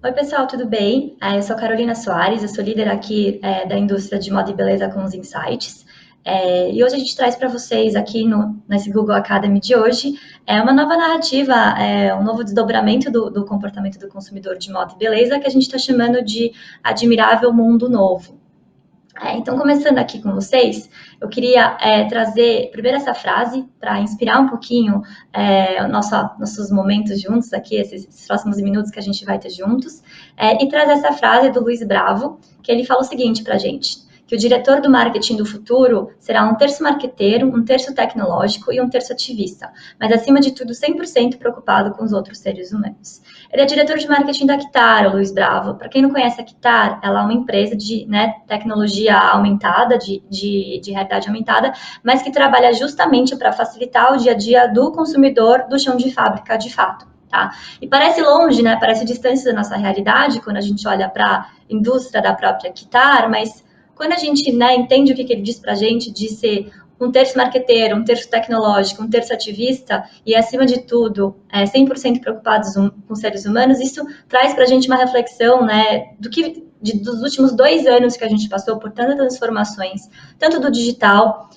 Oi, pessoal, tudo bem? Eu sou a Carolina Soares, eu sou líder aqui da indústria de moda e beleza com os insights. E hoje a gente traz para vocês aqui nesse Google Academy de hoje uma nova narrativa, um novo desdobramento do comportamento do consumidor de moda e beleza que a gente está chamando de Admirável Mundo Novo. Então, começando aqui com vocês, eu queria trazer primeiro essa frase para inspirar um pouquinho nossos momentos juntos aqui, esses próximos minutos que a gente vai ter juntos, e trazer essa frase do Luiz Bravo, que ele fala o seguinte para a gente, que o diretor do marketing do futuro será um terço marqueteiro, um terço tecnológico e um terço ativista, mas acima de tudo 100% preocupado com os outros seres humanos. Ele é diretor de marketing da Kitar, o Luiz Bravo. Para quem não conhece a Kitar, ela é uma empresa de tecnologia aumentada, de realidade aumentada, mas que trabalha justamente para facilitar o dia a dia do consumidor do chão de fábrica, de fato. Tá? E parece longe, né? Parece distante da nossa realidade quando a gente olha para a indústria da própria Kitar, mas quando a gente entende o que ele diz para a gente de ser um terço marqueteiro, um terço tecnológico, um terço ativista e, acima de tudo, 100% preocupados com seres humanos, isso traz para a gente uma reflexão dos últimos 2 anos que a gente passou por tantas transformações, tanto do digital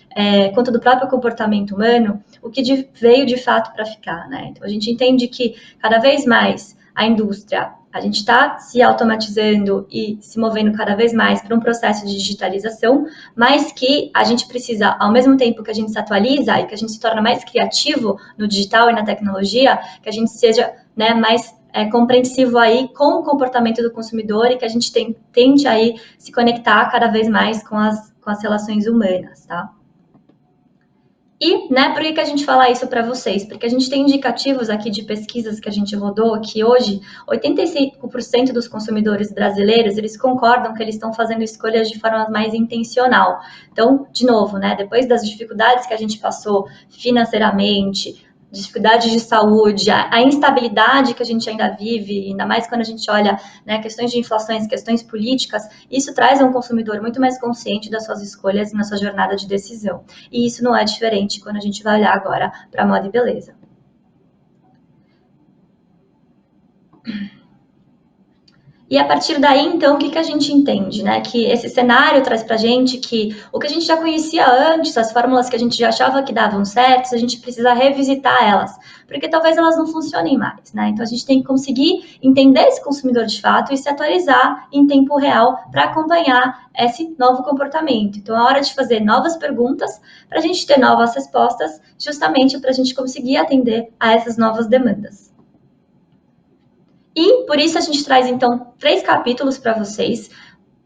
quanto do próprio comportamento humano, o que veio de fato para ficar. Né? Então, a gente entende que cada vez mais a indústria, a gente está se automatizando e se movendo cada vez mais para um processo de digitalização, mas que a gente precisa, ao mesmo tempo que a gente se atualiza e que a gente se torna mais criativo no digital e na tecnologia, que a gente seja mais compreensivo aí com o comportamento do consumidor e que a gente tente aí se conectar cada vez mais com as relações humanas, tá? E, por que a gente fala isso para vocês? Porque a gente tem indicativos aqui de pesquisas que a gente rodou que hoje 85% dos consumidores brasileiros, eles concordam que eles estão fazendo escolhas de forma mais intencional. Então, de novo, depois das dificuldades que a gente passou financeiramente, dificuldades de saúde, a instabilidade que a gente ainda vive, ainda mais quando a gente olha questões de inflações, questões políticas, isso traz a um consumidor muito mais consciente das suas escolhas na sua jornada de decisão. E isso não é diferente quando a gente vai olhar agora para moda e beleza. E a partir daí, então, o que a gente entende? Que esse cenário traz para a gente que o que a gente já conhecia antes, as fórmulas que a gente já achava que davam certo, a gente precisa revisitar elas, porque talvez elas não funcionem mais. Então, a gente tem que conseguir entender esse consumidor de fato e se atualizar em tempo real para acompanhar esse novo comportamento. Então, é hora de fazer novas perguntas para a gente ter novas respostas, justamente para a gente conseguir atender a essas novas demandas. E por isso a gente traz, então, 3 capítulos para vocês,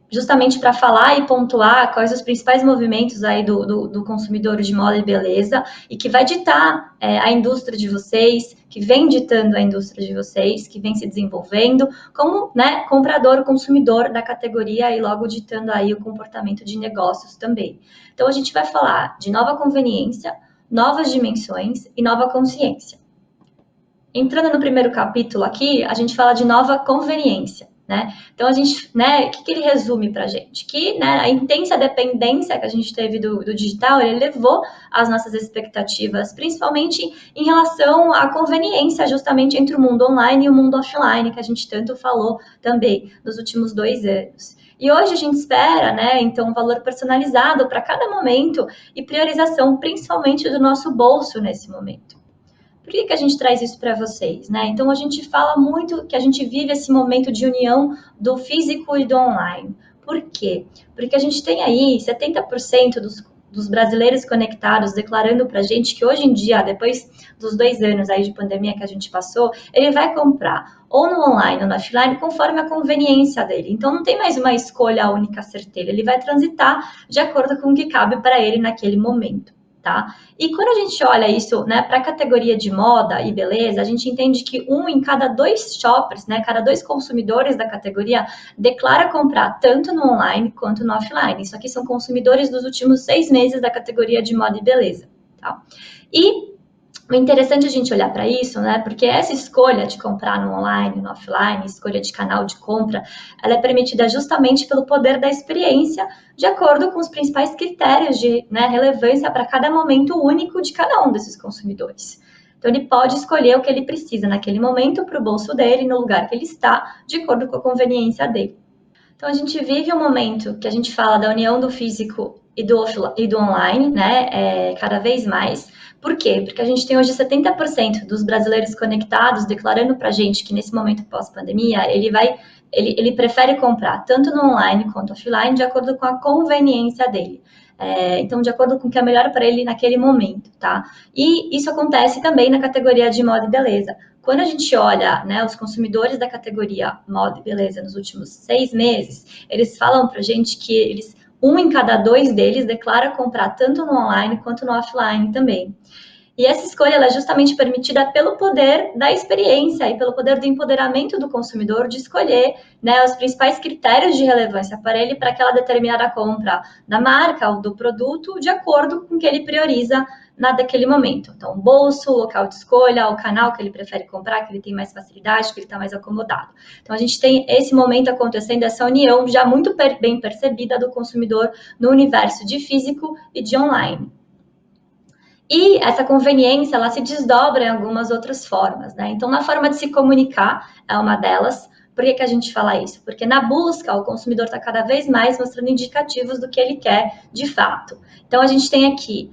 justamente para falar e pontuar quais os principais movimentos aí do consumidor de moda e beleza e que vai ditar a indústria de vocês, que vem ditando a indústria de vocês, que vem se desenvolvendo como comprador, consumidor da categoria e logo ditando aí o comportamento de negócios também. Então, a gente vai falar de nova conveniência, novas dimensões e nova consciência. Entrando no primeiro capítulo aqui, a gente fala de nova conveniência, Então, a gente, o que ele resume para a gente? Que a intensa dependência que a gente teve do digital, ele levou as nossas expectativas, principalmente em relação à conveniência justamente entre o mundo online e o mundo offline, que a gente tanto falou também nos últimos 2 anos. E hoje a gente espera, então, um valor personalizado para cada momento e priorização, principalmente do nosso bolso nesse momento. Por que a gente traz isso para vocês? Então, a gente fala muito que a gente vive esse momento de união do físico e do online. Por quê? Porque a gente tem aí 70% dos brasileiros conectados declarando para a gente que hoje em dia, depois dos 2 anos aí de pandemia que a gente passou, ele vai comprar ou no online ou no offline conforme a conveniência dele. Então, não tem mais uma escolha única certeira. Ele vai transitar de acordo com o que cabe para ele naquele momento. Tá? E quando a gente olha isso para a categoria de moda e beleza, a gente entende que 1 em cada 2 shoppers, cada 2 consumidores da categoria declara comprar tanto no online quanto no offline. Isso aqui são consumidores dos últimos 6 meses da categoria de moda e beleza. Tá? E o interessante é a gente olhar para isso, porque essa escolha de comprar no online, no offline, escolha de canal de compra, ela é permitida justamente pelo poder da experiência, de acordo com os principais critérios de relevância para cada momento único de cada um desses consumidores. Então, ele pode escolher o que ele precisa naquele momento para o bolso dele, no lugar que ele está, de acordo com a conveniência dele. Então, a gente vive um momento que a gente fala da união do físico e do online, né, cada vez mais. Por quê? Porque a gente tem hoje 70% dos brasileiros conectados declarando para a gente que nesse momento pós-pandemia ele prefere comprar tanto no online quanto offline de acordo com a conveniência dele. Então, de acordo com o que é melhor para ele naquele momento, tá? E isso acontece também na categoria de moda e beleza. Quando a gente olha, né, os consumidores da categoria moda e beleza nos últimos 6 meses, eles falam para a gente que um em cada 2 deles declara comprar tanto no online quanto no offline também. E essa escolha ela é justamente permitida pelo poder da experiência e pelo poder do empoderamento do consumidor de escolher, né, os principais critérios de relevância para ele para aquela determinada compra da marca ou do produto de acordo com o que ele prioriza naquele momento. Então, bolso, local de escolha, o canal que ele prefere comprar, que ele tem mais facilidade, que ele está mais acomodado. Então, a gente tem esse momento acontecendo, essa união já muito bem percebida do consumidor no universo de físico e de online. E essa conveniência, ela se desdobra em algumas outras formas, né? Então, na forma de se comunicar é uma delas. Por que a gente fala isso? Porque na busca, o consumidor está cada vez mais mostrando indicativos do que ele quer de fato. Então, a gente tem aqui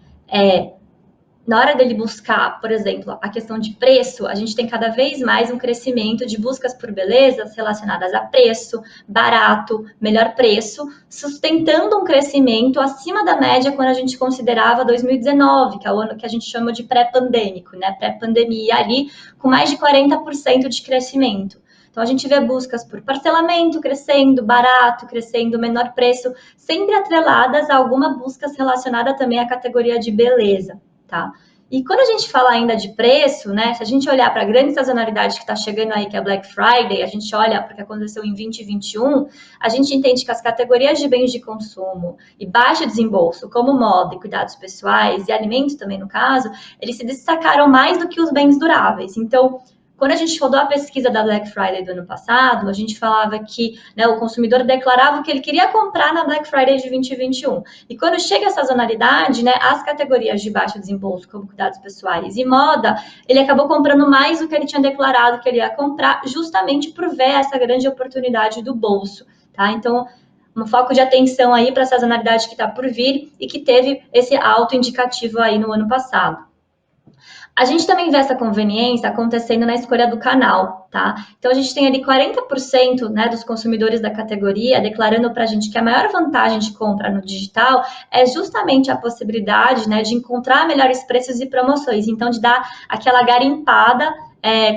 na hora dele buscar, por exemplo, a questão de preço, a gente tem cada vez mais um crescimento de buscas por belezas relacionadas a preço, barato, melhor preço, sustentando um crescimento acima da média quando a gente considerava 2019, que é o ano que a gente chama de pré-pandêmico, né? Pré-pandemia ali, com mais de 40% de crescimento. Então, a gente vê buscas por parcelamento crescendo, barato crescendo, menor preço, sempre atreladas a alguma busca relacionada também à categoria de beleza. Tá? E quando a gente fala ainda de preço, né? Se a gente olhar para a grande sazonalidade que está chegando aí, que é Black Friday, a gente olha porque aconteceu em 2021, a gente entende que as categorias de bens de consumo e baixo desembolso, como moda e cuidados pessoais e alimentos também no caso, eles se destacaram mais do que os bens duráveis. Então, quando a gente rodou a pesquisa da Black Friday do ano passado, a gente falava que, né, o consumidor declarava que ele queria comprar na Black Friday de 2021. E quando chega a sazonalidade, né, as categorias de baixo desembolso, como cuidados pessoais e moda, ele acabou comprando mais do que ele tinha declarado que ele ia comprar, justamente por ver essa grande oportunidade do bolso, tá? Então, um foco de atenção aí para a sazonalidade que está por vir e que teve esse alto indicativo aí no ano passado. A gente também vê essa conveniência acontecendo na escolha do canal, tá? Então, a gente tem ali 40%, né, dos consumidores da categoria declarando para a gente que a maior vantagem de compra no digital é justamente a possibilidade, né, de encontrar melhores preços e promoções. Então, de dar aquela garimpada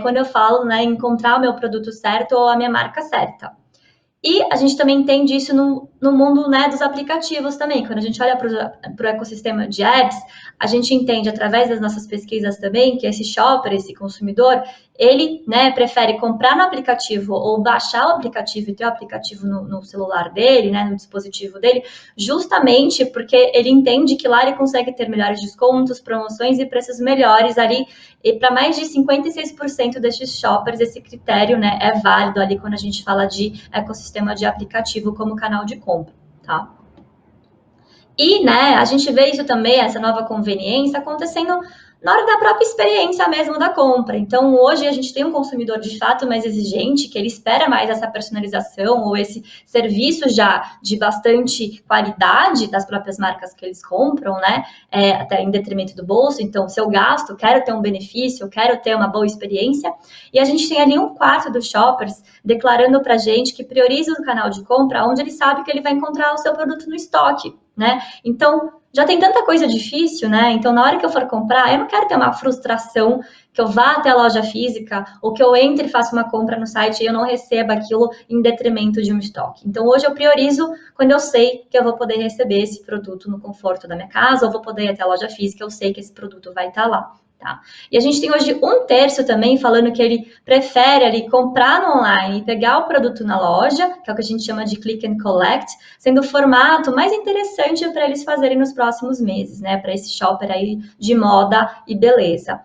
quando eu falo, né, encontrar o meu produto certo ou a minha marca certa. E a gente também entende isso no mundo, né, dos aplicativos também. Quando a gente olha para o ecossistema de apps, a gente entende através das nossas pesquisas também que esse shopper, esse consumidor, ele, né, prefere comprar no aplicativo ou baixar o aplicativo e ter o aplicativo no celular dele, né, no dispositivo dele, justamente porque ele entende que lá ele consegue ter melhores descontos, promoções e preços melhores ali. E para mais de 56% destes shoppers, esse critério, né, é válido ali quando a gente fala de ecossistema de aplicativo como canal de compra, tá? E, né, a gente vê isso também, essa nova conveniência, acontecendo na hora da própria experiência mesmo da compra. Então, hoje a gente tem um consumidor de fato mais exigente, que ele espera mais essa personalização ou esse serviço já de bastante qualidade das próprias marcas que eles compram, né? Até em detrimento do bolso. Então, se eu gasto, quero ter um benefício, quero ter uma boa experiência. E a gente tem ali 1/4 dos shoppers declarando pra gente que prioriza o canal de compra onde ele sabe que ele vai encontrar o seu produto no estoque, né? Então, já tem tanta coisa difícil, né? Então, na hora que eu for comprar, eu não quero ter uma frustração que eu vá até a loja física ou que eu entre e faça uma compra no site e eu não receba aquilo em detrimento de um estoque. Então, hoje eu priorizo quando eu sei que eu vou poder receber esse produto no conforto da minha casa ou vou poder ir até a loja física, eu sei que esse produto vai estar lá. Tá? E a gente tem hoje 1/3 também falando que ele prefere ali comprar no online e pegar o produto na loja, que é o que a gente chama de click and collect, sendo o formato mais interessante para eles fazerem nos próximos meses, né? Para esse shopper aí de moda e beleza.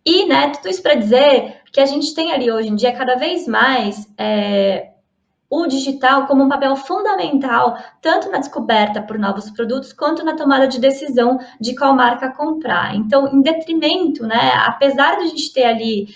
E, né, tudo isso para dizer que a gente tem ali hoje em dia cada vez mais o digital como um papel fundamental, tanto na descoberta por novos produtos, quanto na tomada de decisão de qual marca comprar. Então, em detrimento, né, apesar de a gente ter ali,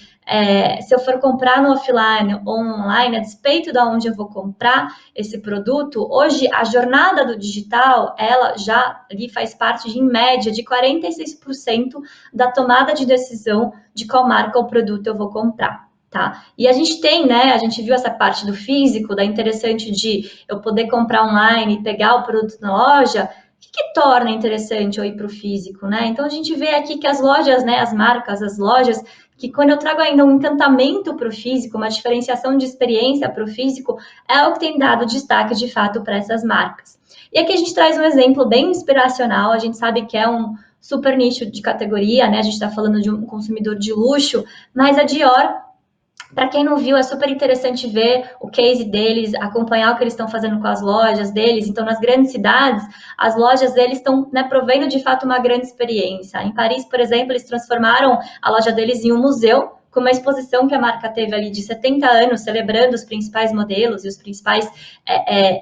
se eu for comprar no offline ou no online, a despeito de onde eu vou comprar esse produto, hoje a jornada do digital, ela já ali faz parte, em média, de 46% da tomada de decisão de qual marca ou produto eu vou comprar. Tá? E a gente tem, né? A gente viu essa parte do físico, da interessante de eu poder comprar online e pegar o produto na loja. O que torna interessante eu ir para o físico, né? Então a gente vê aqui que as lojas, né? As marcas, as lojas, que quando eu trago ainda um encantamento para o físico, uma diferenciação de experiência para o físico, é o que tem dado destaque de fato para essas marcas. E aqui a gente traz um exemplo bem inspiracional. A gente sabe que é um super nicho de categoria, né? A gente está falando de um consumidor de luxo, mas a Dior, para quem não viu, é super interessante ver o case deles, acompanhar o que eles estão fazendo com as lojas deles. Então, nas grandes cidades, as lojas deles estão, né, provendo de fato uma grande experiência. Em Paris, por exemplo, eles transformaram a loja deles em um museu, com uma exposição que a marca teve ali de 70 anos, celebrando os principais modelos e os principais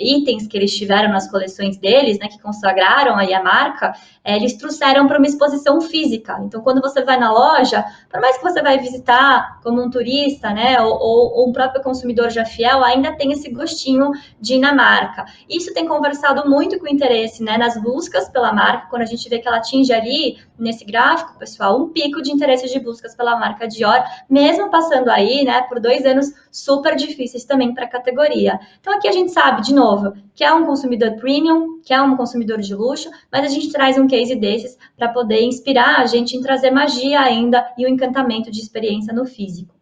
itens que eles tiveram nas coleções deles, né, que consagraram aí a marca. Eles trouxeram para uma exposição física. Então, quando você vai na loja, por mais que você vai visitar como um turista, né, ou um próprio consumidor já fiel, ainda tem esse gostinho de ir na marca. Isso tem conversado muito com o interesse, né, nas buscas pela marca, quando a gente vê que ela atinge ali, nesse gráfico, pessoal, um pico de interesse de buscas pela marca Dior, mesmo passando aí, né, por 2 anos super difíceis também para a categoria. Então, aqui a gente sabe, de novo, que é um consumidor premium, que é um consumidor de luxo, mas a gente traz um case desses para poder inspirar a gente em trazer magia ainda e o encantamento de experiência no físico.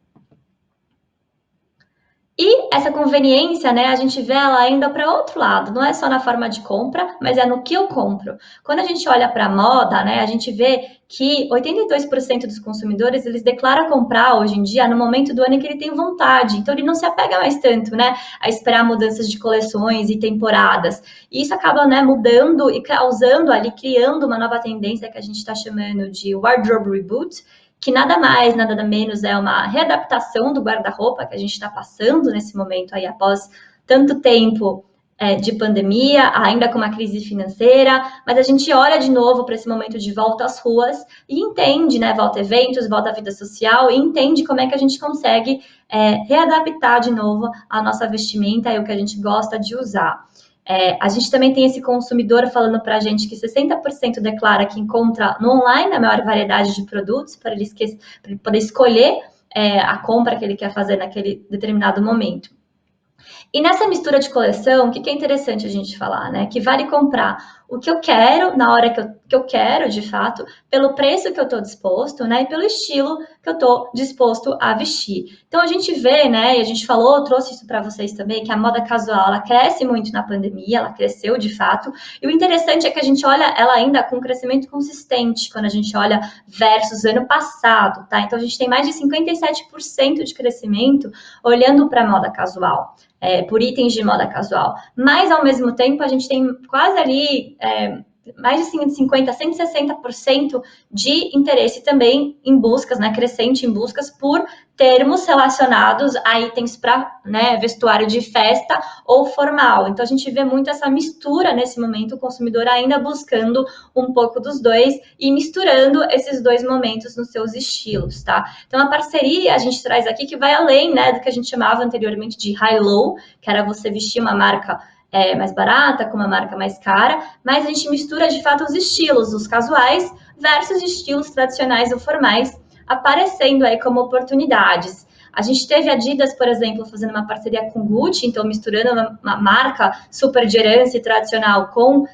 E essa conveniência, né, a gente vê ela ainda para outro lado, não é só na forma de compra, mas é no que eu compro. Quando a gente olha para a moda, né, a gente vê que 82% dos consumidores, eles declaram comprar hoje em dia no momento do ano em que ele tem vontade. Então, ele não se apega mais tanto, né, a esperar mudanças de coleções e temporadas. E isso acaba, né, mudando e causando ali, criando uma nova tendência que a gente está chamando de wardrobe reboot, que nada mais, nada menos é uma readaptação do guarda-roupa que a gente está passando nesse momento aí após tanto tempo de pandemia, ainda com uma crise financeira, mas a gente olha de novo para esse momento de volta às ruas e entende, né, volta a eventos, volta à vida social e entende como é que a gente consegue readaptar de novo a nossa vestimenta e o que a gente gosta de usar. A gente também tem esse consumidor falando para a gente que 60% declara que encontra no online a maior variedade de produtos para ele poder escolher a compra que ele quer fazer naquele determinado momento. E nessa mistura de coleção, o que é interessante a gente falar, né? Que vale comprar o que eu quero, na hora que eu quero, de fato, pelo preço que eu estou disposto, né? E pelo estilo que eu estou disposto a vestir. Então, a gente vê, né? E a gente falou, trouxe isso para vocês também, que a moda casual, ela cresce muito na pandemia, ela cresceu, de fato. E o interessante é que a gente olha ela ainda com um crescimento consistente, quando a gente olha versus ano passado, tá? Então, a gente tem mais de 57% de crescimento olhando para a moda casual. Por itens de moda casual. Mas, ao mesmo tempo, a gente tem quase ali mais de 50%, 160% de interesse também em buscas, né, crescente em buscas por termos relacionados a itens para, né, vestuário de festa ou formal. Então, a gente vê muito essa mistura nesse momento, o consumidor ainda buscando um pouco dos dois e misturando esses dois momentos nos seus estilos, tá? Então, a parceria a gente traz aqui que vai além, né, do que a gente chamava anteriormente de high-low, que era você vestir uma marca mais barata, com uma marca mais cara, mas a gente mistura de fato os estilos, os casuais versus estilos tradicionais ou formais, aparecendo aí como oportunidades. A gente teve a Adidas, por exemplo, fazendo uma parceria com Gucci, então misturando uma marca super de herança e tradicional com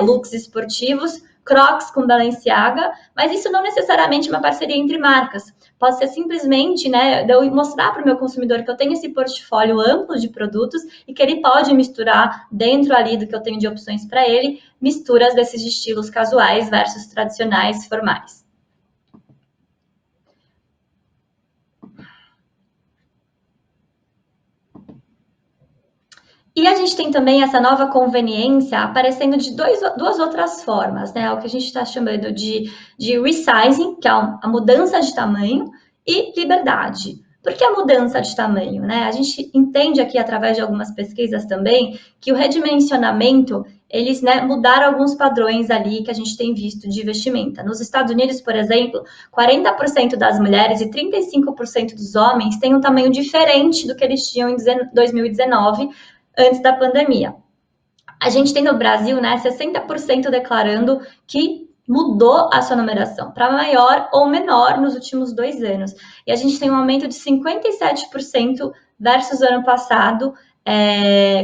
looks esportivos, Crocs com Balenciaga, mas isso não necessariamente é uma parceria entre marcas. Pode ser simplesmente, né, eu mostrar para o meu consumidor que eu tenho esse portfólio amplo de produtos e que ele pode misturar dentro ali do que eu tenho de opções para ele, misturas desses estilos casuais versus tradicionais formais. E a gente tem também essa nova conveniência aparecendo de duas outras formas, né? O que a gente está chamando de resizing, que é a mudança de tamanho, e liberdade. Por que a mudança de tamanho, né? A gente entende aqui, através de algumas pesquisas também, que o redimensionamento, eles, né, mudaram alguns padrões ali que a gente tem visto de vestimenta. Nos Estados Unidos, por exemplo, 40% das mulheres e 35% dos homens têm um tamanho diferente do que eles tinham em 2019, antes da pandemia. A gente tem no Brasil, né, 60% declarando que mudou a sua numeração para maior ou menor nos últimos 2 anos. E a gente tem um aumento de 57% versus o ano passado,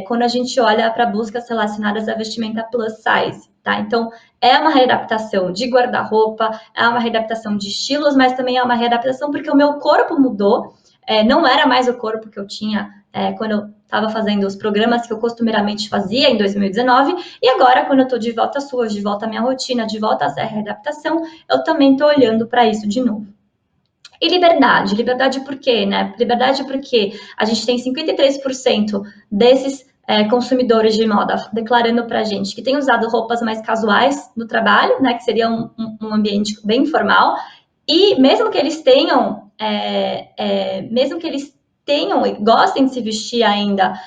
quando a gente olha para buscas relacionadas à vestimenta plus size, tá? Então, é uma readaptação de guarda-roupa, é uma readaptação de estilos, mas também é uma readaptação porque o meu corpo mudou, não era mais o corpo que eu tinha quando eu estava fazendo os programas que eu costumeiramente fazia em 2019, e agora, quando eu estou de volta às ruas, de volta à minha rotina, de volta à readaptação, eu também estou olhando para isso de novo. E liberdade. Liberdade por quê, né? Liberdade porque a gente tem 53% desses consumidores de moda declarando para a gente que tem usado roupas mais casuais no trabalho, né? Que seria um ambiente bem informal. E mesmo que eles tenham, e gostem de se vestir ainda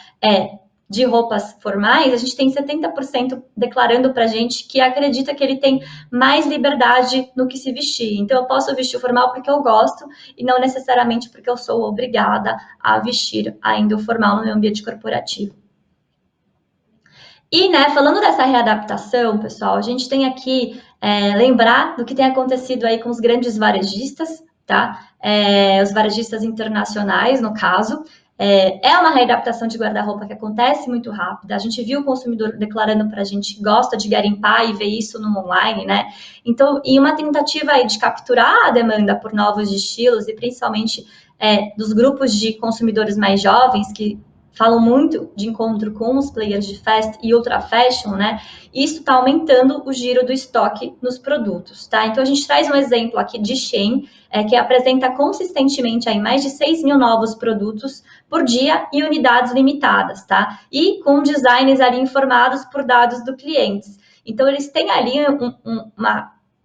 de roupas formais, a gente tem 70% declarando para a gente que acredita que ele tem mais liberdade no que se vestir. Então, eu posso vestir o formal porque eu gosto e não necessariamente porque eu sou obrigada a vestir ainda o formal no meu ambiente corporativo. E, né, falando dessa readaptação, pessoal, a gente tem aqui lembrar do que tem acontecido aí com os grandes varejistas, tá? Os varejistas internacionais, no caso. É uma readaptação de guarda-roupa que acontece muito rápida. A gente viu o consumidor declarando para a gente que gosta de garimpar e ver isso no online, né? Então, em uma tentativa aí de capturar a demanda por novos estilos e principalmente dos grupos de consumidores mais jovens que falam muito de encontro com os players de fast e ultra fashion, né? Isso está aumentando o giro do estoque nos produtos, tá? Então, a gente traz um exemplo aqui de Shein, que apresenta consistentemente aí mais de 6 mil novos produtos por dia e unidades limitadas, tá? E com designs ali informados por dados do clientes. Então, eles têm ali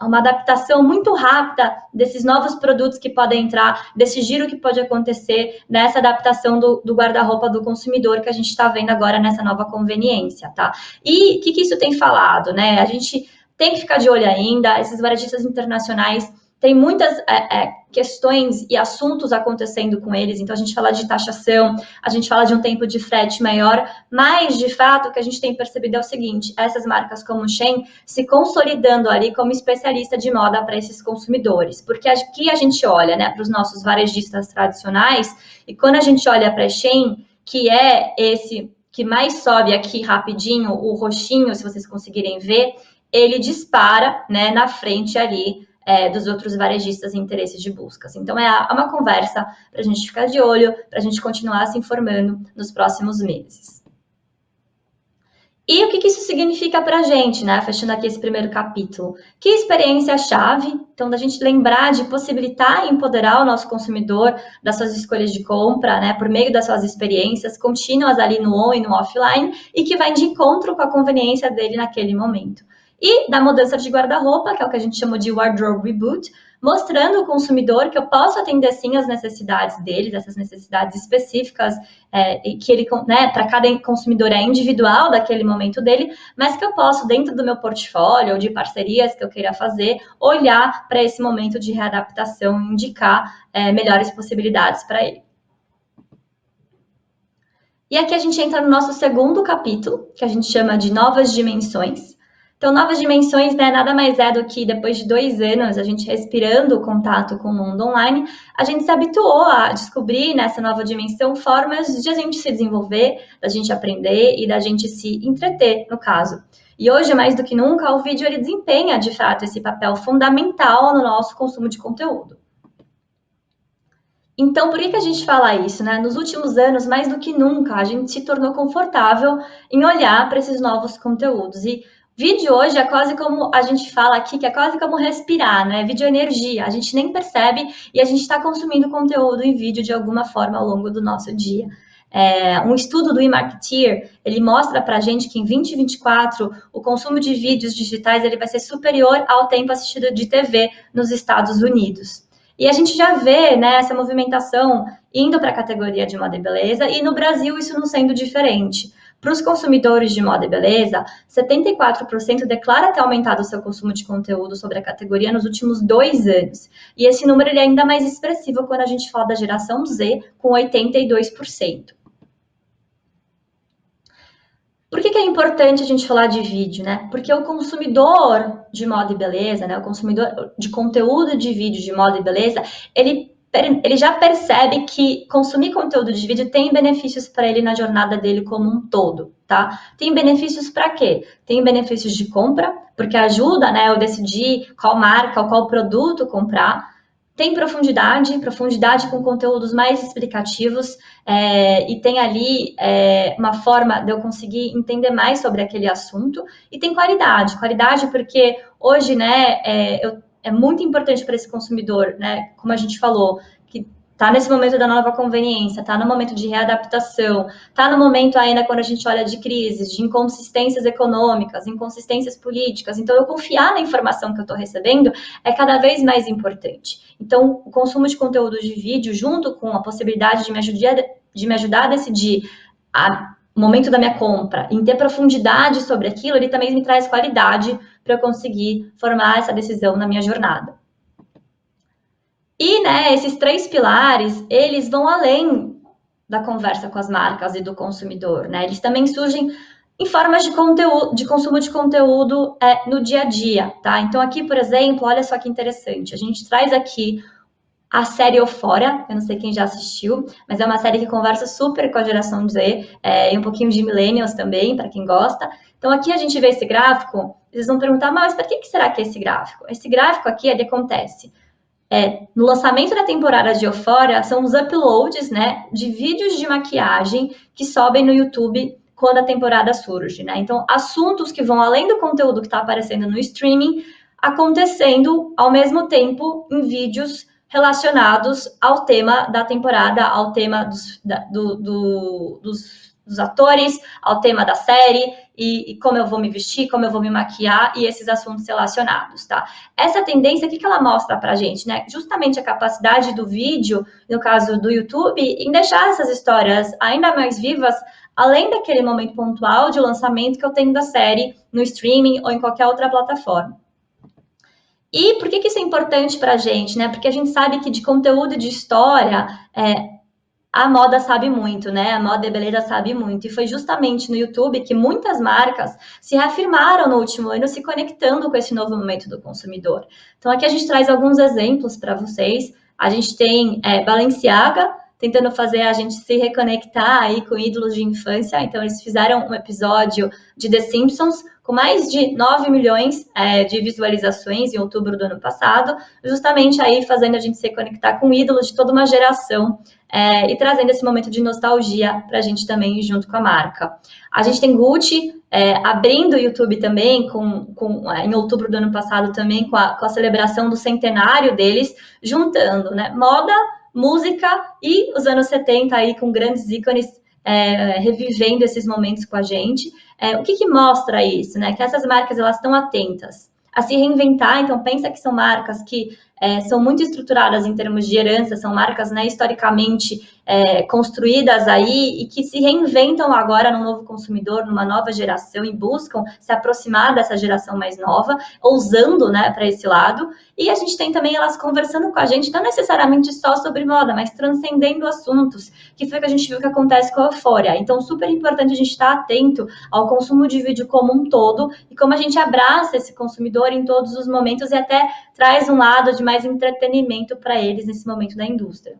uma adaptação muito rápida desses novos produtos que podem entrar, desse giro que pode acontecer nessa adaptação do guarda-roupa do consumidor que a gente está vendo agora nessa nova conveniência, tá? E o que isso tem falado, né? A gente tem que ficar de olho ainda, esses varejistas internacionais tem muitas questões e assuntos acontecendo com eles, então a gente fala de taxação, a gente fala de um tempo de frete maior, mas de fato o que a gente tem percebido é o seguinte, essas marcas como o Shein se consolidando ali como especialista de moda para esses consumidores, porque aqui a gente olha, né, para os nossos varejistas tradicionais, e quando a gente olha para a Shein, que é esse que mais sobe aqui rapidinho, o roxinho, se vocês conseguirem ver, ele dispara, né, na frente ali dos outros varejistas em interesses de buscas. Então, é uma conversa para a gente ficar de olho, para a gente continuar se informando nos próximos meses. E o que isso significa para a gente, né? Fechando aqui esse primeiro capítulo. Que experiência-chave, então, da gente lembrar de possibilitar e empoderar o nosso consumidor das suas escolhas de compra, né? Por meio das suas experiências contínuas ali no on e no offline, e que vai de encontro com a conveniência dele naquele momento. E da mudança de guarda-roupa, que é o que a gente chama de wardrobe reboot, mostrando ao consumidor que eu posso atender sim as necessidades dele, essas necessidades específicas, e que ele, né, para cada consumidor é individual daquele momento dele, mas que eu posso, dentro do meu portfólio ou de parcerias que eu queira fazer, olhar para esse momento de readaptação e indicar melhores possibilidades para ele. E aqui a gente entra no nosso segundo capítulo, que a gente chama de novas dimensões. Então, novas dimensões, né, nada mais é do que depois de 2 anos a gente respirando o contato com o mundo online, a gente se habituou a descobrir nessa nova dimensão formas de a gente se desenvolver, da gente aprender e da gente se entreter, no caso. E hoje, mais do que nunca, o vídeo ele desempenha, de fato, esse papel fundamental no nosso consumo de conteúdo. Então, por que a gente fala isso, né? Nos últimos anos, mais do que nunca, a gente se tornou confortável em olhar para esses novos conteúdos. E vídeo hoje é quase como a gente fala aqui, que é quase como respirar, né? Vídeo é energia, a gente nem percebe e a gente está consumindo conteúdo em vídeo de alguma forma ao longo do nosso dia. Um estudo do eMarketer, ele mostra para a gente que em 2024 o consumo de vídeos digitais ele vai ser superior ao tempo assistido de TV nos Estados Unidos. E a gente já vê, né, essa movimentação indo para a categoria de moda e beleza, e no Brasil isso não sendo diferente. Para os consumidores de moda e beleza, 74% declara ter aumentado o seu consumo de conteúdo sobre a categoria nos últimos 2 anos. E esse número ele é ainda mais expressivo quando a gente fala da geração Z, com 82%. Por que é importante a gente falar de vídeo, né? Porque o consumidor de moda e beleza, né? O consumidor de conteúdo de vídeo de moda e beleza, ele já percebe que consumir conteúdo de vídeo tem benefícios para ele na jornada dele como um todo, tá? Tem benefícios para quê? Tem benefícios de compra, porque ajuda, né, eu decidir qual marca ou qual produto comprar. Tem profundidade com conteúdos mais explicativos, e tem ali uma forma de eu conseguir entender mais sobre aquele assunto, e tem qualidade porque hoje, né, é muito importante para esse consumidor, né, como a gente falou, que está nesse momento da nova conveniência, está no momento de readaptação, está no momento ainda quando a gente olha de crises, de inconsistências econômicas, inconsistências políticas. Então, eu confiar na informação que eu estou recebendo é cada vez mais importante. Então, o consumo de conteúdo de vídeo, junto com a possibilidade de me ajudar a decidir o momento da minha compra, em ter profundidade sobre aquilo, ele também me traz qualidade para eu conseguir formar essa decisão na minha jornada. E, né, esses 3 pilares, eles vão além da conversa com as marcas e do consumidor, né? Eles também surgem em formas de conteúdo, de consumo de conteúdo no dia a dia, tá? Então, aqui, por exemplo, olha só que interessante, a gente traz aqui a série Euphoria, eu não sei quem já assistiu, mas é uma série que conversa super com a geração Z, e um pouquinho de millennials também, para quem gosta. Então, aqui a gente vê esse gráfico, vocês vão perguntar, mas para que será que é esse gráfico? Esse gráfico aqui, ele acontece no lançamento da temporada de Euphoria, são os uploads, né, de vídeos de maquiagem que sobem no YouTube quando a temporada surge, né? Então, assuntos que vão além do conteúdo que está aparecendo no streaming, acontecendo ao mesmo tempo em vídeos relacionados ao tema da temporada, ao tema dos atores, ao tema da série, e como eu vou me vestir, como eu vou me maquiar, e esses assuntos relacionados, tá? Essa tendência, o que ela mostra pra gente, né? Justamente a capacidade do vídeo, no caso do YouTube, em deixar essas histórias ainda mais vivas, além daquele momento pontual de lançamento que eu tenho da série no streaming ou em qualquer outra plataforma. E por que isso é importante para a gente, né? Porque a gente sabe que de conteúdo de história, a moda sabe muito, né? A moda e a beleza sabe muito. E foi justamente no YouTube que muitas marcas se reafirmaram no último ano, se conectando com esse novo momento do consumidor. Então, aqui a gente traz alguns exemplos para vocês. A gente tem Balenciaga tentando fazer a gente se reconectar aí com ídolos de infância. Então, eles fizeram um episódio de The Simpsons com mais de 9 milhões de visualizações em outubro do ano passado, justamente aí fazendo a gente se conectar com ídolos de toda uma geração, e trazendo esse momento de nostalgia para a gente também junto com a marca. A gente tem Gucci abrindo o YouTube também, em outubro do ano passado também, com a celebração do centenário deles, juntando, né, moda, música e os anos 70 aí com grandes ícones revivendo esses momentos com a gente. O que mostra isso, né? Que essas marcas elas estão atentas a se reinventar. Então, pensa que são marcas que são muito estruturadas em termos de herança, são marcas, né, historicamente construídas aí e que se reinventam agora no novo consumidor, numa nova geração, e buscam se aproximar dessa geração mais nova, ousando, né, para esse lado. E a gente tem também elas conversando com a gente, não necessariamente só sobre moda, mas transcendendo assuntos, que foi o que a gente viu que acontece com a Euphoria. Então, super importante a gente estar atento ao consumo de vídeo como um todo e como a gente abraça esse consumidor em todos os momentos e até traz um lado de mais entretenimento para eles nesse momento da indústria.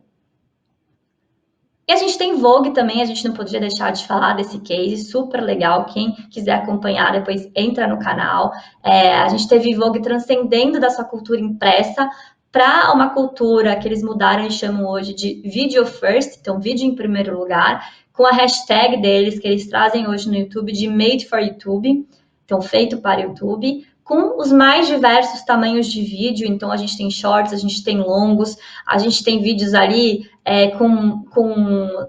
E a gente tem Vogue também, a gente não podia deixar de falar desse case, super legal. Quem quiser acompanhar, depois entra no canal. A gente teve Vogue transcendendo da sua cultura impressa para uma cultura que eles mudaram e chamam hoje de Video First, então vídeo em primeiro lugar, com a hashtag deles que eles trazem hoje no YouTube de Made for YouTube, então feito para YouTube, com os mais diversos tamanhos de vídeo. Então a gente tem shorts, a gente tem longos, a gente tem vídeos ali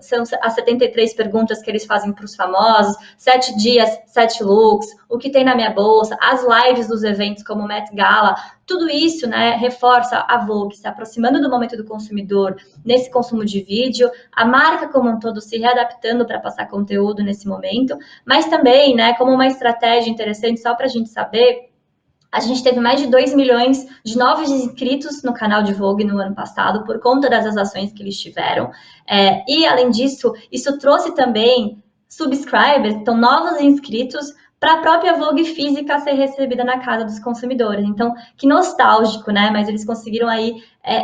são as 73 perguntas que eles fazem para os famosos, 7 dias, 7 looks, o que tem na minha bolsa, as lives dos eventos como o Met Gala, tudo isso, né, reforça a Vogue se aproximando do momento do consumidor nesse consumo de vídeo, a marca como um todo se readaptando para passar conteúdo nesse momento, mas também, né, como uma estratégia interessante, só para a gente saber, a gente teve mais de 2 milhões de novos inscritos no canal de Vogue no ano passado, por conta das ações que eles tiveram. E, além disso, isso trouxe também subscribers, então novos inscritos, para a própria Vogue física ser recebida na casa dos consumidores. Então, que nostálgico, né? Mas eles conseguiram aí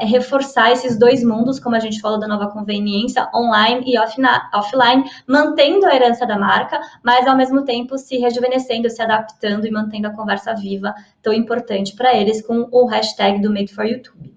reforçar esses dois mundos, como a gente falou da nova conveniência, online e offline, mantendo a herança da marca, mas ao mesmo tempo se rejuvenescendo, se adaptando e mantendo a conversa viva, tão importante para eles, com o hashtag do Made for YouTube.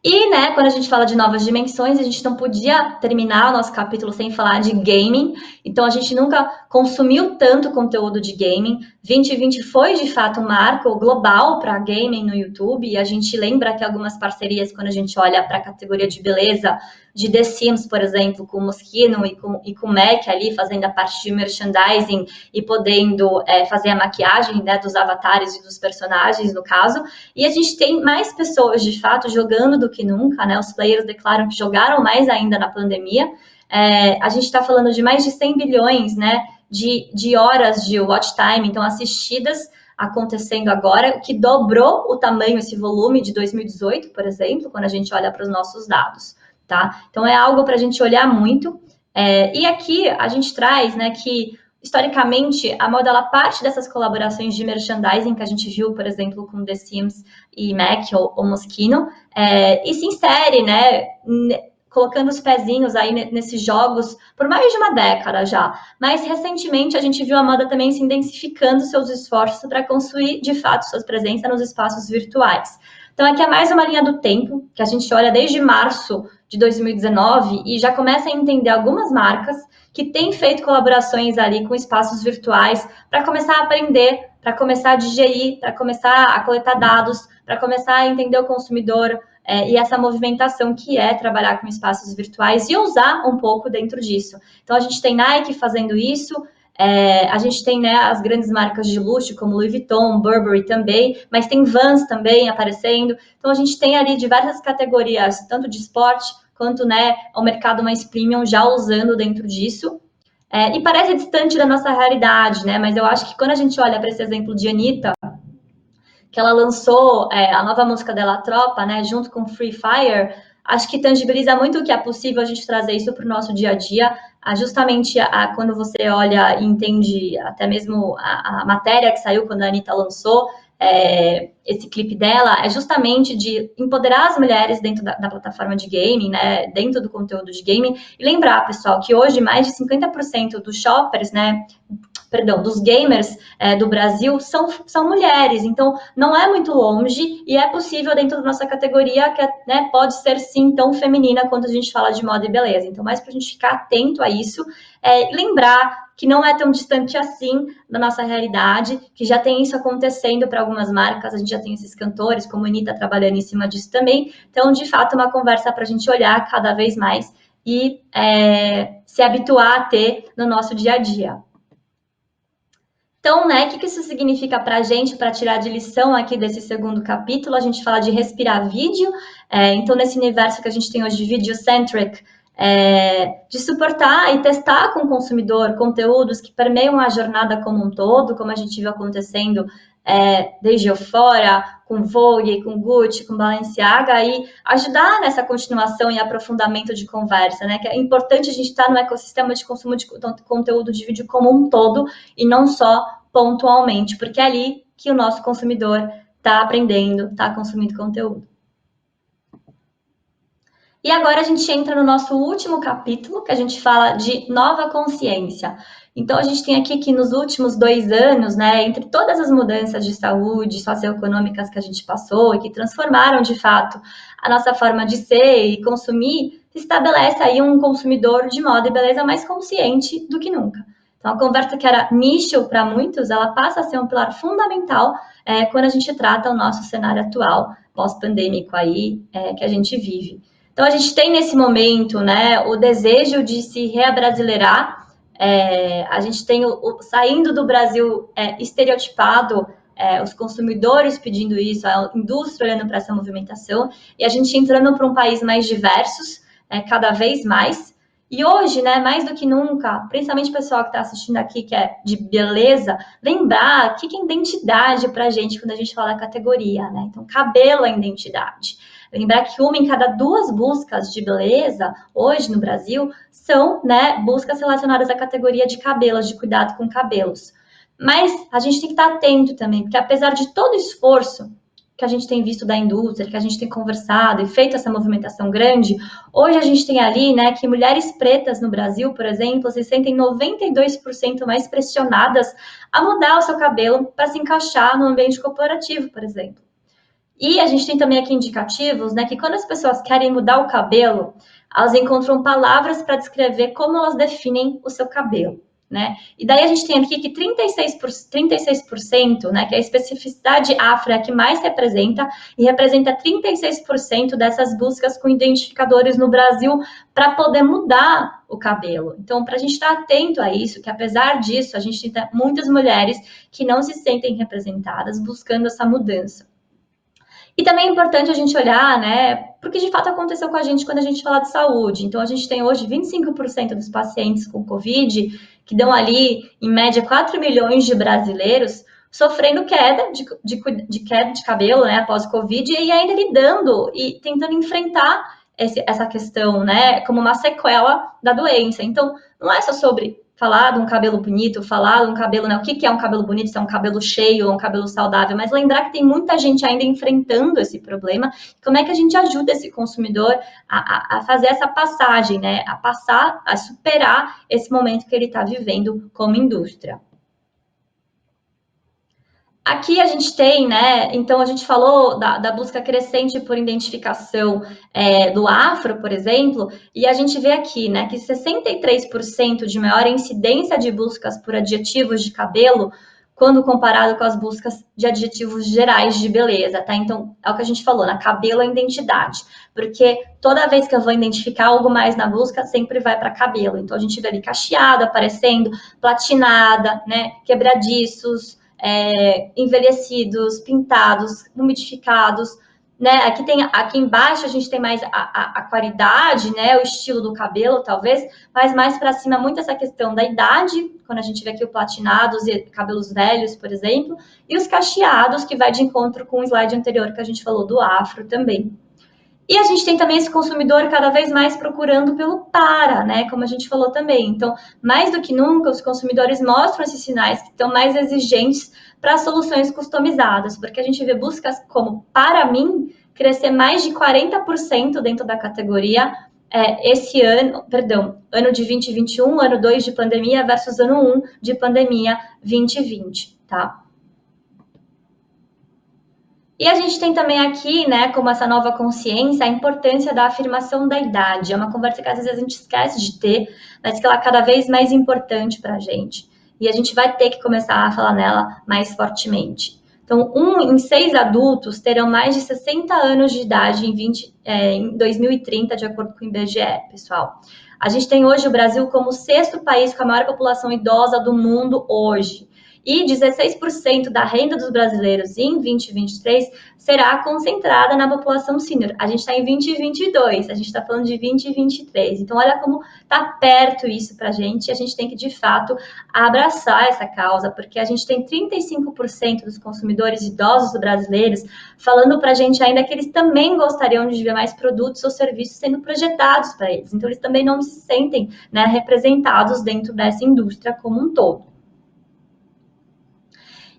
E, né, quando a gente fala de novas dimensões, a gente não podia terminar o nosso capítulo sem falar de gaming. Então, a gente nunca consumiu tanto conteúdo de gaming. 2020 foi, de fato, um marco global para gaming no YouTube. E a gente lembra que algumas parcerias, quando a gente olha para a categoria de beleza, de The Sims, por exemplo, com o Moschino e com o Mac ali, fazendo a parte de merchandising e podendo fazer a maquiagem, né, dos avatares e dos personagens, no caso. E a gente tem mais pessoas, de fato, jogando do que nunca, né? Os players declaram que jogaram mais ainda na pandemia. A gente está falando de mais de 100 bilhões, né, de horas de watch time, então assistidas, acontecendo agora, que dobrou o tamanho, esse volume de 2018, por exemplo, quando a gente olha para os nossos dados, tá? Então é algo para a gente olhar muito. E aqui a gente traz, né, que historicamente, a moda ela parte dessas colaborações de merchandising que a gente viu, por exemplo, com The Sims e Mac ou Moschino, e se insere, né, colocando os pezinhos aí nesses jogos por mais de uma década já. Mas recentemente a gente viu a moda também se intensificando seus esforços para construir de fato suas presenças nos espaços virtuais. Então aqui é mais uma linha do tempo que a gente olha desde março de 2019 e já começa a entender algumas marcas que têm feito colaborações ali com espaços virtuais para começar a aprender, para começar a digerir, para começar a coletar dados, para começar a entender o consumidor, e essa movimentação que é trabalhar com espaços virtuais e usar um pouco dentro disso. Então, a gente tem Nike fazendo isso, a gente tem, né, as grandes marcas de luxo, como Louis Vuitton, Burberry também, mas tem Vans também aparecendo. Então, a gente tem ali diversas categorias, tanto de esporte, quanto, né, o mercado mais premium já usando dentro disso. E parece distante da nossa realidade, né? Mas eu acho que quando a gente olha para esse exemplo de Anitta, que ela lançou a nova música dela, Tropa, né, junto com Free Fire, acho que tangibiliza muito o que é possível a gente trazer isso para o nosso dia a dia, justamente quando você olha e entende até mesmo a matéria que saiu quando a Anitta lançou, esse clipe dela, é justamente de empoderar as mulheres dentro da plataforma de gaming, né, dentro do conteúdo de gaming, e lembrar, pessoal, que hoje mais de 50% dos shoppers, né, dos gamers do Brasil são mulheres, então não é muito longe e é possível dentro da nossa categoria que né, pode ser sim tão feminina quando a gente fala de moda e beleza. Então, mais para a gente ficar atento a isso e lembrar que não é tão distante assim da nossa realidade, que já tem isso acontecendo para algumas marcas, a gente já tem esses cantores, como a Anitta trabalhando em cima disso também. Então, de fato, uma conversa para a gente olhar cada vez mais e se habituar a ter no nosso dia a dia. Então, né, o que isso significa para a gente, para tirar de lição aqui desse segundo capítulo? A gente fala de respirar vídeo, então nesse universo que a gente tem hoje de video-centric, de suportar e testar com o consumidor conteúdos que permeiam a jornada como um todo, como a gente viu acontecendo desde Euphoria, com Vogue, com Gucci, com Balenciaga, e ajudar nessa continuação e aprofundamento de conversa, né? Que é importante a gente estar no ecossistema de consumo de conteúdo de vídeo como um todo e não só pontualmente, porque é ali que o nosso consumidor está aprendendo, está consumindo conteúdo. E agora a gente entra no nosso último capítulo, que a gente fala de nova consciência. Então, a gente tem aqui que nos últimos 2 anos, né, entre todas as mudanças de saúde socioeconômicas que a gente passou e que transformaram, de fato, a nossa forma de ser e consumir, se estabelece aí um consumidor de moda e beleza mais consciente do que nunca. Então, a conversa que era nicho para muitos, ela passa a ser um pilar fundamental quando a gente trata o nosso cenário atual, pós-pandêmico aí, que a gente vive. Então, a gente tem nesse momento, né, o desejo de se reabrasileirar. A gente tem saindo do Brasil estereotipado, os consumidores pedindo isso, a indústria olhando para essa movimentação, e a gente entrando para um país mais diverso, cada vez mais. E hoje, né, mais do que nunca, principalmente o pessoal que está assistindo aqui, que é de beleza, lembrar o que é identidade para a gente quando a gente fala categoria, né? Então, cabelo é identidade. Lembrar que uma em cada duas buscas de beleza, hoje no Brasil, são, né, buscas relacionadas à categoria de cabelos, de cuidado com cabelos. Mas a gente tem que estar atento também, porque apesar de todo o esforço que a gente tem visto da indústria, que a gente tem conversado e feito essa movimentação grande, hoje a gente tem ali, né, que mulheres pretas no Brasil, por exemplo, se sentem 92% mais pressionadas a mudar o seu cabelo para se encaixar no ambiente corporativo, por exemplo. E a gente tem também aqui indicativos, né, que quando as pessoas querem mudar o cabelo, elas encontram palavras para descrever como elas definem o seu cabelo, né? E daí a gente tem aqui que 36%, né, que é a especificidade afro é a que mais representa, e representa 36% dessas buscas com identificadores no Brasil para poder mudar o cabelo. Então, para a gente estar atento a isso, que apesar disso, a gente tem muitas mulheres que não se sentem representadas buscando essa mudança. E também é importante a gente olhar, né, porque de fato aconteceu com a gente quando a gente fala de saúde. Então, a gente tem hoje 25% dos pacientes com Covid, que dão ali, em média, 4 milhões de brasileiros, sofrendo queda de queda de cabelo, né, após o Covid, e ainda lidando e tentando enfrentar essa questão, né, como uma sequela da doença. Então, não é só sobre falar de um cabelo bonito, falar de um cabelo, né? O que é um cabelo bonito, se é um cabelo cheio ou um cabelo saudável, mas lembrar que tem muita gente ainda enfrentando esse problema. Como é que a gente ajuda esse consumidor a fazer essa passagem, né? A superar esse momento que ele está vivendo como indústria. Aqui a gente tem, né? Então a gente falou da busca crescente por identificação do afro, por exemplo, e a gente vê aqui, né, que 63% de maior incidência de buscas por adjetivos de cabelo quando comparado com as buscas de adjetivos gerais de beleza, tá? Então, é o que a gente falou, na cabelo é identidade, porque toda vez que eu vou identificar algo mais na busca, sempre vai para cabelo. Então, a gente vê ali cacheado aparecendo, platinada, né, quebradiços, envelhecidos, pintados, umidificados, né? Aqui embaixo a gente tem mais a qualidade, né? O estilo do cabelo, talvez, mas mais para cima muito essa questão da idade, quando a gente vê aqui o platinados e cabelos velhos, por exemplo, e os cacheados, que vai de encontro com o slide anterior que a gente falou do afro também. E a gente tem também esse consumidor cada vez mais procurando pelo para, né? Como a gente falou também. Então, mais do que nunca, os consumidores mostram esses sinais que estão mais exigentes para soluções customizadas, porque a gente vê buscas como para mim crescer mais de 40% dentro da categoria esse ano, ano de 2021, ano 2 de pandemia versus ano 1 de pandemia 2020, tá? E a gente tem também aqui, né, como essa nova consciência, a importância da afirmação da idade. É uma conversa que às vezes a gente esquece de ter, mas que ela é cada vez mais importante para a gente. E a gente vai ter que começar a falar nela mais fortemente. Então, 1 em 6 adultos terão mais de 60 anos de idade em 2030, de acordo com o IBGE, pessoal. A gente tem hoje o Brasil como o 6º país com a maior população idosa do mundo hoje. E 16% da renda dos brasileiros em 2023 será concentrada na população sênior. A gente está em 2022, a gente está falando de 2023. Então, olha como está perto isso para a gente. A gente tem que, de fato, abraçar essa causa, porque a gente tem 35% dos consumidores idosos brasileiros falando para a gente ainda que eles também gostariam de ver mais produtos ou serviços sendo projetados para eles. Então, eles também não se sentem, né, representados dentro dessa indústria como um todo.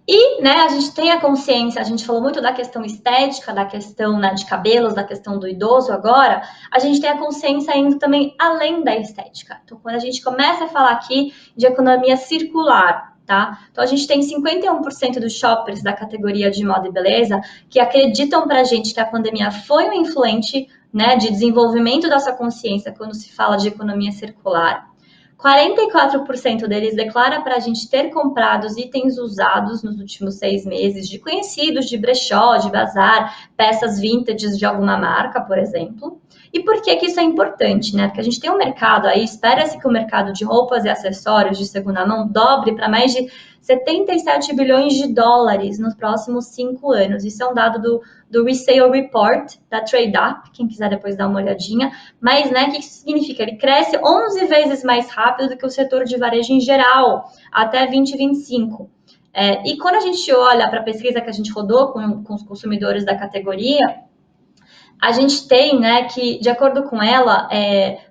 E, né, a gente tem a consciência, a gente falou muito da questão estética, da questão, né, de cabelos, da questão do idoso agora, a gente tem a consciência indo também além da estética. Então, quando a gente começa a falar aqui de economia circular, tá? Então, a gente tem 51% dos shoppers da categoria de moda e beleza que acreditam pra gente que a pandemia foi um influente, né, de desenvolvimento dessa consciência quando se fala de economia circular. 44% deles declara para a gente ter comprado os itens usados nos últimos 6 meses, de conhecidos, de brechó, de bazar, peças vintage de alguma marca, por exemplo. E por que isso é importante, né? Porque a gente tem um mercado aí, espera-se que o mercado de roupas e acessórios de segunda mão dobre para mais de 77 bilhões de dólares nos próximos 5 anos. Isso é um dado do Resale Report, da TradeUp, quem quiser depois dar uma olhadinha. Mas, né, o que isso significa? Ele cresce 11 vezes mais rápido do que o setor de varejo em geral, até 2025. E quando a gente olha para a pesquisa que a gente rodou com os consumidores da categoria, a gente tem, né, que, de acordo com ela,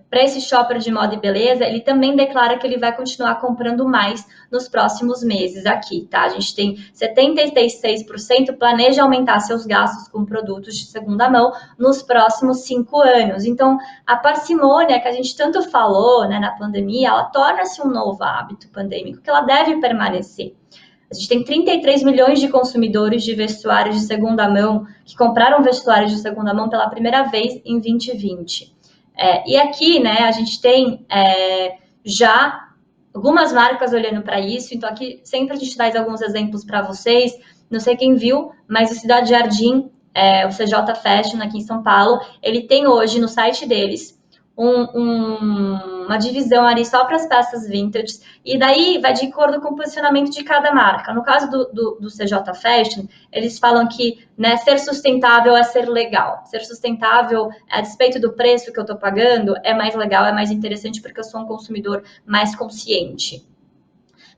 para esse shopper de moda e beleza, ele também declara que ele vai continuar comprando mais nos próximos meses aqui, tá? A gente tem 76% planeja aumentar seus gastos com produtos de segunda mão nos próximos 5 anos. Então, a parcimônia que a gente tanto falou, né, na pandemia, ela torna-se um novo hábito pandêmico que ela deve permanecer. A gente tem 33 milhões de consumidores de vestuários de segunda mão que compraram vestuários de segunda mão pela primeira vez em 2020. E aqui, né, a gente tem já algumas marcas olhando para isso. Então, aqui sempre a gente traz alguns exemplos para vocês. Não sei quem viu, mas o Cidade Jardim, o CJ Fashion aqui em São Paulo, ele tem hoje no site deles uma divisão ali só para as peças vintage, e daí vai de acordo com o posicionamento de cada marca. No caso do CJ Fashion, eles falam que, né, ser sustentável é ser legal. Ser sustentável, a despeito do preço que eu estou pagando, é mais legal, é mais interessante, porque eu sou um consumidor mais consciente.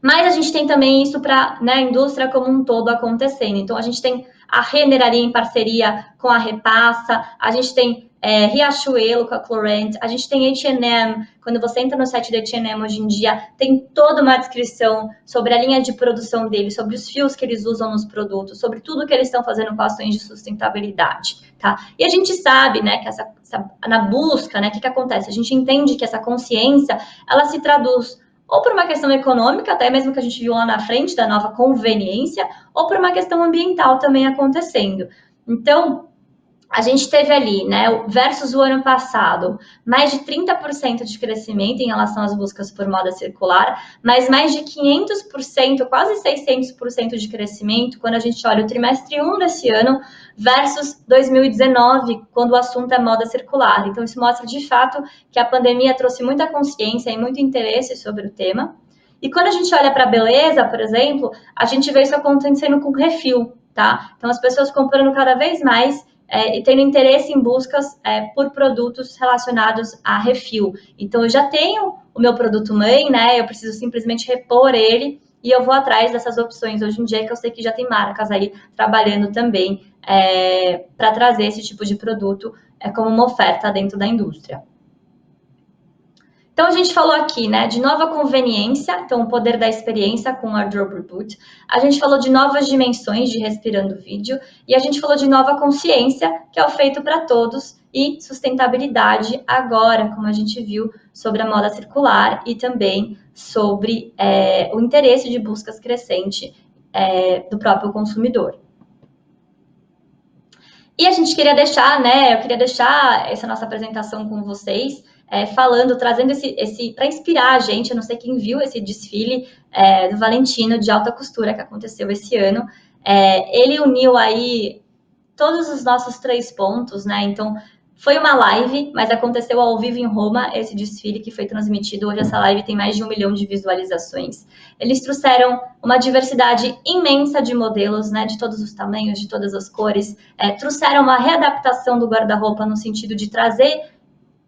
Mas a gente tem também isso para, né, a indústria como um todo acontecendo. Então, a gente tem a Renner ali em parceria com a Repassa, a gente tem Riachuelo com a Clorent, a gente tem H&M. Quando você entra no site da H&M hoje em dia, tem toda uma descrição sobre a linha de produção deles, sobre os fios que eles usam nos produtos, sobre tudo que eles estão fazendo com ações de sustentabilidade, tá? E a gente sabe, né, que na busca, né, o que acontece? A gente entende que essa consciência, ela se traduz ou por uma questão econômica, até mesmo que a gente viu lá na frente da nova conveniência, ou por uma questão ambiental também acontecendo. Então, a gente teve ali, né, versus o ano passado, mais de 30% de crescimento em relação às buscas por moda circular, mas mais de 500%, quase 600% de crescimento quando a gente olha o trimestre 1 desse ano versus 2019, quando o assunto é moda circular. Então, isso mostra de fato que a pandemia trouxe muita consciência e muito interesse sobre o tema. E quando a gente olha para a beleza, por exemplo, a gente vê isso acontecendo com refil, tá? Então, as pessoas comprando cada vez mais e tendo interesse em buscas por produtos relacionados a refil. Então, eu já tenho o meu produto mãe, né? Eu preciso simplesmente repor ele e eu vou atrás dessas opções hoje em dia, que eu sei que já tem marcas aí trabalhando também para trazer esse tipo de produto como uma oferta dentro da indústria. Então, a gente falou aqui, né, de nova conveniência, então o poder da experiência com o Wardrobe Reboot. A gente falou de novas dimensões de Respirando Vídeo. E a gente falou de nova consciência, que é o feito para todos, e sustentabilidade agora, como a gente viu, sobre a moda circular e também sobre o interesse de buscas crescente do próprio consumidor. E a gente queria deixar, né, eu queria deixar essa nossa apresentação com vocês, falando, trazendo esse para inspirar a gente. Eu não sei quem viu esse desfile do Valentino de alta costura que aconteceu esse ano. Ele uniu aí todos os nossos 3 pontos, né? Então, foi uma live, mas aconteceu ao vivo em Roma, esse desfile que foi transmitido. Hoje essa live tem mais de 1 milhão de visualizações. Eles trouxeram uma diversidade imensa de modelos, né? De todos os tamanhos, de todas as cores. Trouxeram uma readaptação do guarda-roupa no sentido de trazer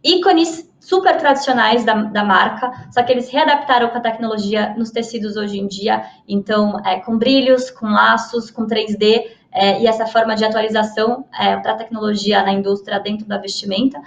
ícones super tradicionais da marca, só que eles readaptaram com a tecnologia nos tecidos hoje em dia, então com brilhos, com laços, com 3D, e essa forma de atualização para a tecnologia na indústria dentro da vestimenta.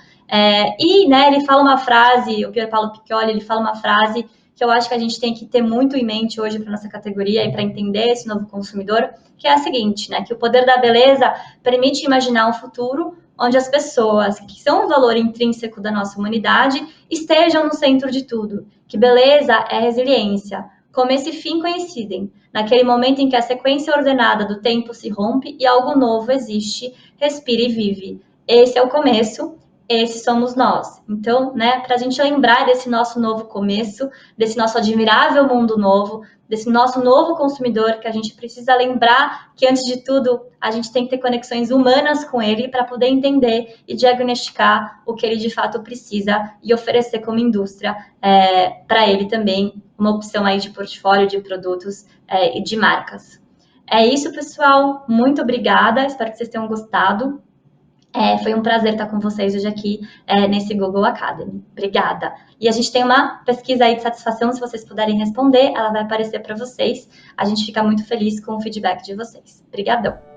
E, né, ele fala uma frase, o Pier Paolo Piccioli, ele fala uma frase que eu acho que a gente tem que ter muito em mente hoje para nossa categoria e para entender esse novo consumidor, que é a seguinte, né, que o poder da beleza permite imaginar um futuro onde as pessoas, que são um valor intrínseco da nossa humanidade, estejam no centro de tudo. Que beleza é resiliência, como esse fim coincidem, naquele momento em que a sequência ordenada do tempo se rompe e algo novo existe, respira e vive. Esse é o começo, esses somos nós. Então, né, para a gente lembrar desse nosso novo começo, desse nosso admirável mundo novo, desse nosso novo consumidor, que a gente precisa lembrar que, antes de tudo, a gente tem que ter conexões humanas com ele para poder entender e diagnosticar o que ele de fato precisa e oferecer como indústria para ele também uma opção aí de portfólio de produtos e de marcas. É isso, pessoal. Muito obrigada. Espero que vocês tenham gostado. Foi um prazer estar com vocês hoje aqui nesse Google Academy. Obrigada. E a gente tem uma pesquisa aí de satisfação, se vocês puderem responder, ela vai aparecer para vocês. A gente fica muito feliz com o feedback de vocês. Obrigadão.